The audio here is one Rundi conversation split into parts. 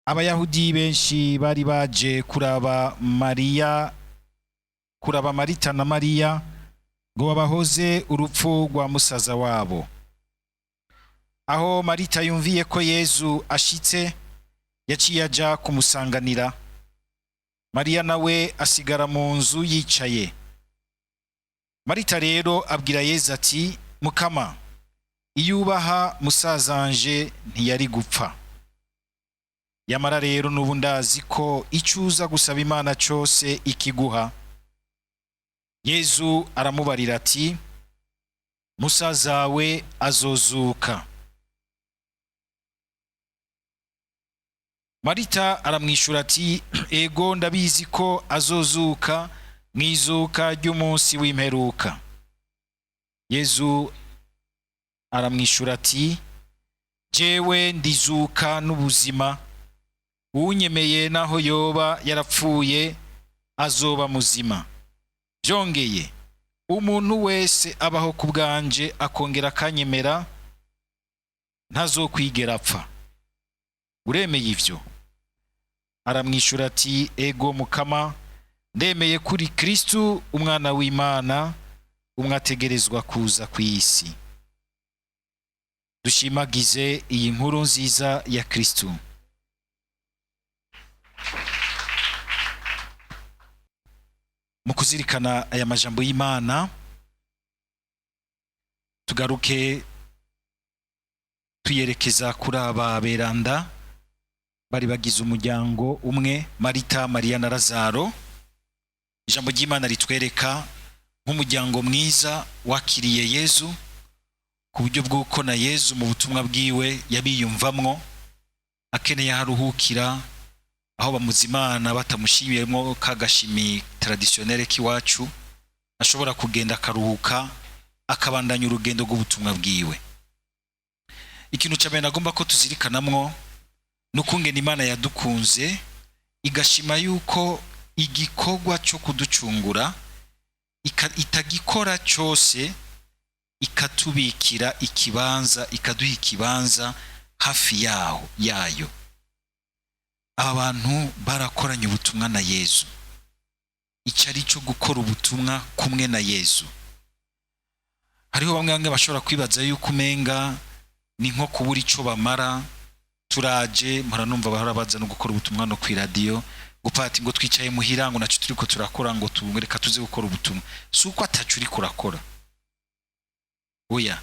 Abayahudi benshi bari baje kuraba Marita na Mariya ngo babahoze urupfu rwa musaza wabo. Aho Marita yumviye ko Yezu ashitse, yaciye aja kumusanganira. Mariya nawe asigara mu nzu yicaye. Marita rero abwira Yezu ati, Mukama, iyo ubaha musazanje ntiyari gupfa. Yamara rero n'ubu ndazi ko icyo uza gusaba Imana cyose ikiguha. Yezu aramubarira ati, musazawe azozuka. Marita aramwishura ati, ego ndabizi ko azozuka mwizuka ry'umunsi w'imperuka. Yezu aramwishura ati, jewe ndizuka n'ubuzima, unyemeye naho yoba yarapfuye azoba muzima. Byongeye, umuntu wese abaho ku bwanje akongera akanyemera ntazokwigera apfa. Uremeye ivyo? Aramwishura ati, ego Mukama, ndemeye kuri Kristu umwana w'Imana, umwategerezwa kuza kw'isi. Dushimagize iyi nkuru nziza ya Kristu. Mu kuzirikana aya majambo y'Imana, tugaruke tuyerekeza kuri aba beranda bari bagize umuryango umwe, Marita, Mariya na Lazaro. Ijambo ry'Imana ritwereka nk'umuryango mwiza wakiriye Yezu, ku buryo bw'uko na Yezu mu butumwa bwiwe yabiyumvamwo, akeneye aharuhukira, aho bamuzimana batamushimiyemo kagashimi traditionnel k'iwacu, ashobora kugenda akaruhuka akabandanya urugendo rw'ubutumwa bwiwe. Ikintu cya mbere agomba ko tuzirikanamwo n'ukungena Imana yadukunze igashima yuko igikorwa cyo kuducungura itagikora cyose, ikatubikira ikibanza, ikaduha ikibanza hafi yayo. Aba bantu barakoranye ubutumwa na Yezu, icari cyo gukora ubutumwa kumwe na Yezu. Hariho bamwe bashobora kwibaza yuko umenga ni nko kubura ico bamara. Turaje muranumva bahora baza no gukora ubutumwa no kwi radio, gupati ngo twicaye muhira ngo nacu turiko turakora ngo tumwereka tuze gukora ubutumwa. Suko atacu uri kurakora. Oya,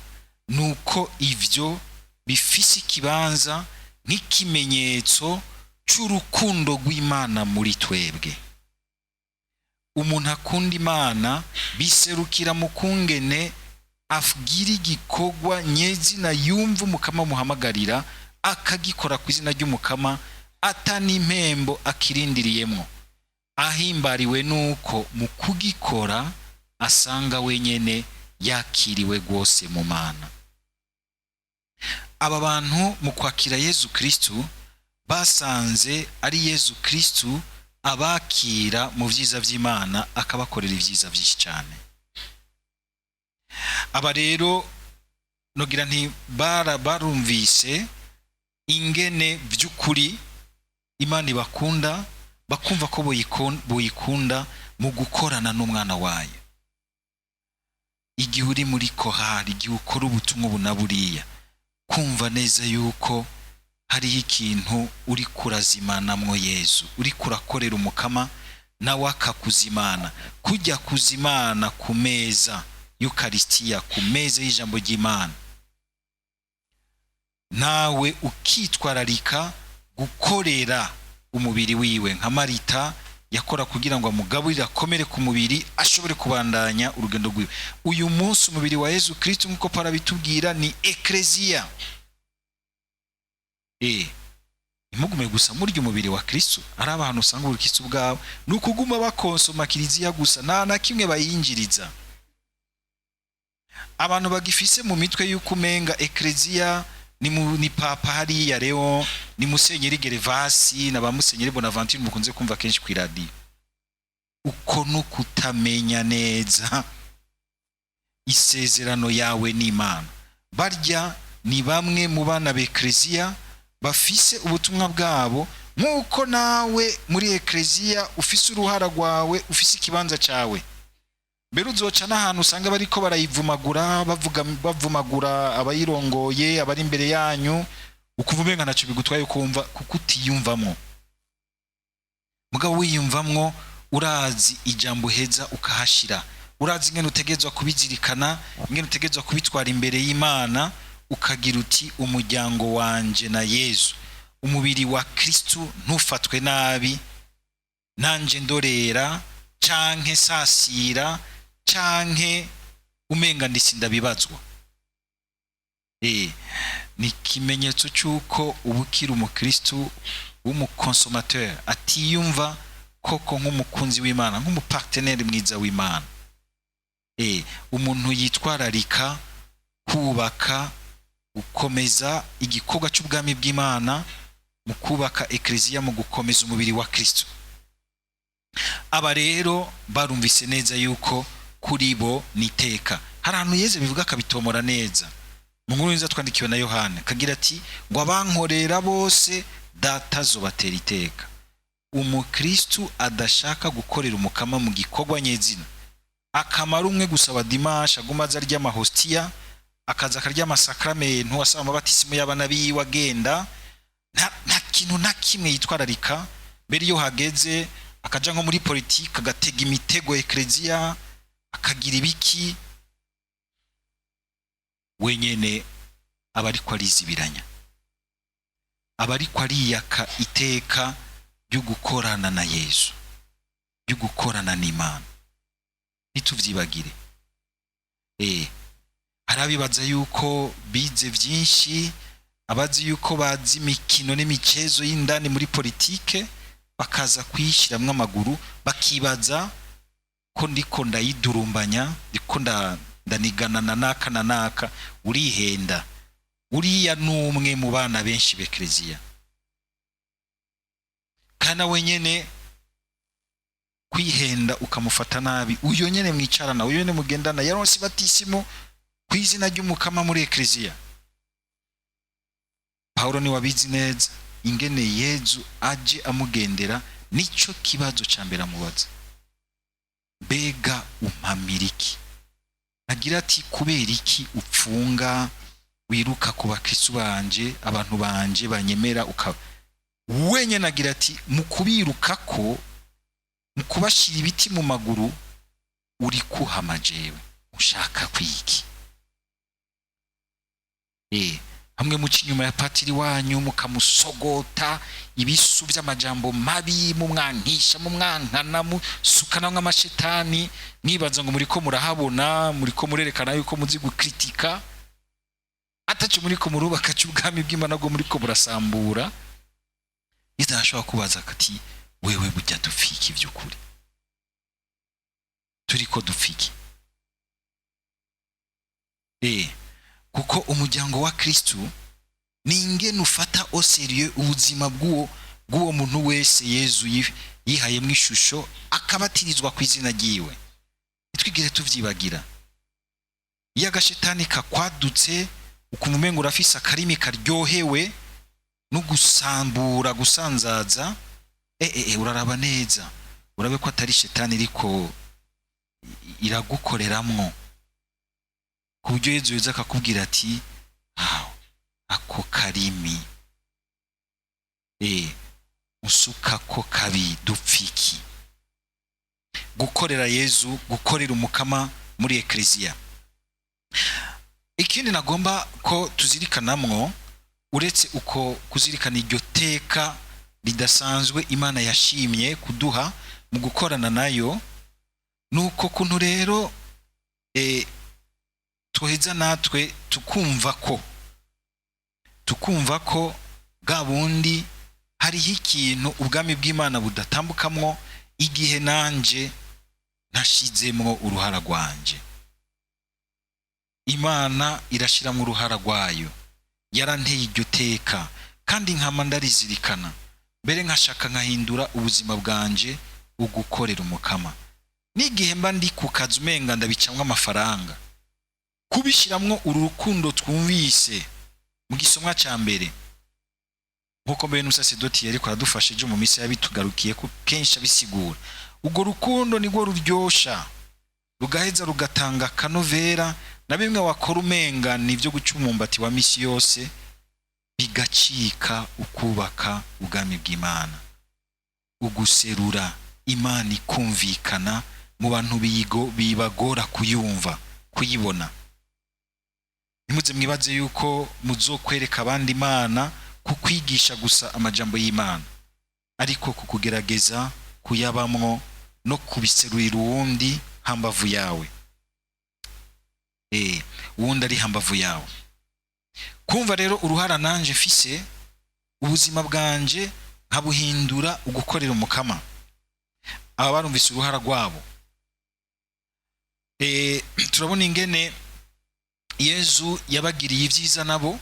nuko ivyo bifise ikibanza nk'ikimenyetso cy'urukundo rw'Imana muri twebwe. Umuntu akunda Imana biserukira mu kungene afgira igikorwa nyezina yumva Umukama muhamagarira, akagikora ku izina ry'Umukama atanimpembo akirindiriyemo, ahimbariwe nuko mu kugikora asanga wenyene yakiriwe rwose mu Mana. Aba bantu mu kwakira Yezu Kristu basanze ari Yezu Kristu abakira mu vyiza vy'Imana, akabakorera ivyiza vyinshi cyane. Aba rero nogira nti barumvise ingene by'ukuri Imana ibakunda, bakumva ko boyikunda mu gukorana n'umwana wayo. Igihe uri muri kohari, igihe ukora ubutumwa bunaburiya, kumva neza yuko hariho ikintu uri kurazimanamwo Yezu, uri kurakorera Umukama nawe akakuzimana. Kujya kuzimana ku meza y'Ukaristiya, ku meza y'ijambo ry'Imana, nawe ukitwararika gukorera umubiri wiwe nka Marita yakora kugira ngo amugaburire akomere ku mubiri, ashobore kubandanya urugendo rwiwe. Uyu munsi umubiri wa Yezu Kristo nkuko Paulo abitubwira ni ekleziya. Imugume gusa muri umubiri wa Kristo, ari abantu usanga ubukristo bwabo nukuguma bakonsoma kiliziya gusa, na kimwe bayinjiriza. Abantu bagifise mu mitwe yuko umenga ekleziya ni papa hariya Leo, ni Musenyeri Gervasi na ba Musenyeri Bonaventure mukunze kumva kenshi ku radio. Uko no kutamenya neza isezerano yawe n'Imana. Barya ni bamwe mu bana b'ekleziya bafise ubutumwa bwabo nk'uko nawe muri ekleziya ufise uruhara rwawe, ufise ikibanza cyawe. Mbere uzoca n'ahantu usanga bariko barayivumagura, bavumagura abayirongoye, abari imbere yanyu, ukuva umenga ntaco bigutwaye kumva kuko utiyumvamwo. Mugabo wiyumvamwo, urazi ijambo heza ukahashira, urazi ingene utegezwa kubizirikana, ingene utegezwa kubitwara imbere y'Imana, ukagira uti umuryango wanje na Yesu, umubiri wa Kristo ntufatwe nabi, nanje ndorera canke sasira canke umenga ndisinda bibazwa. Ni ikimenyetso cy'uko ubukira umukristo w'umukonsomateur, atiyumva koko nk'umukunzi w'Imana, nk'umupartenere mwiza w'Imana. Umuntu yitwararika kubaka, gukomeza igikorwa cy'ubwami bw'Imana, mu kubaka ekleziya, mu gukomeza umubiri wa Kristo. Aba rero barumvise neza yuko kuri bo niteka. Hari ahantu Yesu bivuga akabitomora neza. Mu nkuru nziza twandikiwe na Yohana kagira ati ngo abankorera bose data azobatera iteka. Umukristo adashaka gukorera umukama mu gikorwa nyezina, akamara umwe gusaba dimanche, agumaza arya amahostia, akaza akarya amasakramentu, asaba amabatisimu y'abana biwe, agenda nta kintu na kimwe yitwararika. Mbere iyo hageze akaja nko muri politiki, agatega imitego ekleziya, akagira ibiki, wenyene aba ariko arizibiranya, aba ariko ariyaka iteka ryo gukorana na Yesu, ryo gukorana n'Imana. Nituvyibagire. Harabibaza yuko bize vyinshi, abazi yuko bazi imikino n'imicezo y'indani muri politike, bakaza kuyishiramwe amaguru, bakibaza ko ndiko ndayidurumbanya, ndiko ndanigana na naka na naka. Urihenda. Uriya numwe mu bana benshi b'ekleziya, kana wenyene kwihenda ukamufata nabi. Uyo nyene mwicarana, uyo nyene mugendana, yaronse batisimo kwizina ry'umukama muri ekleziya. Paulo ni wabizi neza ingene Yesu aje amugendera, nico kibazo ca mbere amubaza, mbega umpamiriki? Agira ati kubera iki upfunga wiruka ku bakristo banje, abantu banje banyemera, wenyene agira ati mu kubirukako, mu kubashira ibiti mu maguru, uri kuhama jewe, ushaka kwiki? Hamwe muci nyuma ya patiri wanyu mukamusogota ibisu by'amajambo mabi, mu mwankisha, mu mwankana, musukana nk'amashetani, mwibaza ngo muriko murahabona, muriko murerekana yuko muzi gukritika, ataco muriko murubaka cy'ubwami bw'Imana, ngo muriko murasambura. Izashobora kubaza kati wewe bujya dufiki by'ukuri, turiko dufiki? Kuko umuryango wa Kristo ni ingene ufata au sérieux ubuzima bw'uwo muntu wese Yesu yihaye mu ishusho, akabatirizwa ku izina ryiwe. Itwigire tuvyibagira. Iyo agashetani kakwadutse, ukumva umengo urafise akarimi karyohewe no gusambura, gusanzaza, uraraba neza, urabe ko atari shetani iriko iragukoreramwo, ku buryo Yesu yoza akakubwira ati ako karimi usuka ko kabi dupfiki. Gukorera Yesu, gukorera umukama muri ekleziya. Ikindi nagomba ko tuzirikanamwo, uretse uko kuzirikana iryo teka ridasanzwe Imana yashimye kuduha mu gukorana nayo, nuko kuntu rero tuheza natwe tukumva ko bwa bundi hariho ikintu ubwami bw'Imana budatambukamwo igihe nanje nashizemwo uruhara rwanje. Imana irashiramo uruhara rwayo, yaranteye iryo teka, kandi nkama ndarizirikana, mbere nkashaka nkahindura ubuzima bwanje ugukorera umukama. N'igihe mba ndi ku kazi umenga ndabicamwa amafaranga, kubishiramwo uru rukundo twumvise mu gisomwa ca mbere, nkuko mbere n'umusasedoti yariko aradufasha ejo mu misa yabitugarukiye ko kenshi abisigura. Ubwo rukundo nirwo ruryosha rugaheza rugatanga kanovera na bimwe wakora umenga nivyo guca umumbati wa misi yose bigacika ukubaka ubwami bw'Imana, uguserura Imana ikumvikana mu bantu bibagora kuyumva kuyibona. Nimuze mwibaze yuko muzokwereka abandi Imana kukwigisha gusa amajambo y'Imana, ariko kukugerageza kuyabamwo no kubiserurira uwundi hambavu yawe, uwundi ari hambavu yawe. Kumva rero uruhara nanje mfise ubuzima bwanje nkabuhindura ugukorera umukama. Aba barumvise uruhara rwabo. Turabona ingene Yezu yabagiriye ivyiza nabo